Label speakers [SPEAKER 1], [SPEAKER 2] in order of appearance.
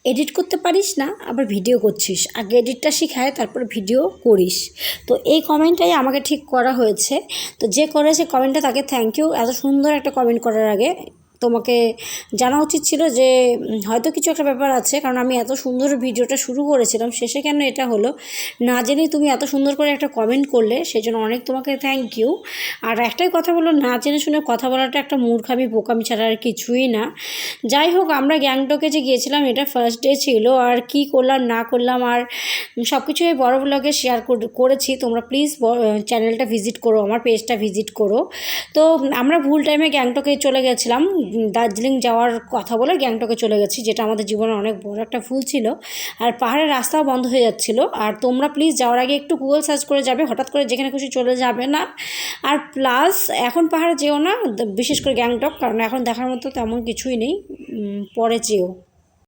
[SPEAKER 1] Edit করতে পারিস না, আবার ভিডিও করছিস। আগে এডিটটা শিখায় তারপর ভিডিও করিস। তো এই কমেন্টটাই আমাকে ঠিক করা হয়েছে। তো যে করেছে কমেন্টটা তাকে থ্যাংক ইউ। এত সুন্দর একটা কমেন্ট করার আগে তোমাকে জানা উচিত ছিল যে হয়তো কিছু একটা ব্যাপার আছে, কারণ আমি এত সুন্দর ভিডিওটা শুরু করেছিলাম, শেষে কেন এটা হলো না জেনেই তুমি এত সুন্দর করে একটা কমেন্ট করলে, সেই জন্য অনেক তোমাকে থ্যাংক ইউ। আর একটাই কথা বলো, না জেনে শুনে কথা বলাটা একটা মূর্খামি বোকামি ছাড়া আর কিছুই না। যাই হোক, আমরা গ্যাংটকে যে গিয়েছিলাম এটা ফার্স্ট ডে ছিল, আর কি করলাম না করলাম আর সব কিছু এই বড় ব্লগে শেয়ার করেছি। তোমরা প্লিজ চ্যানেলটা ভিজিট করো, আমার পেজটা ভিজিট করো। তো আমরা ভুল টাইমে গ্যাংটকে চলে গেছিলাম, দার্জিলিং যাওয়ার কথা বলে গ্যাংটকে চলে গেছি, যেটা আমাদের জীবনে অনেক বড় একটা ভুল ছিল। আর পাহাড়ের রাস্তাও বন্ধ হয়ে যাচ্ছিল। আর তোমরা প্লিজ যাওয়ার আগে একটু গুগল সার্চ করে যাবে, হঠাৎ করে যেখানে খুশি চলে যাবে না। আর প্লাস এখন পাহাড়ে যেও না, বিশেষ করে গ্যাংটক, কারণ এখন দেখার মতো তেমন কিছুই নেই, পরে যেও।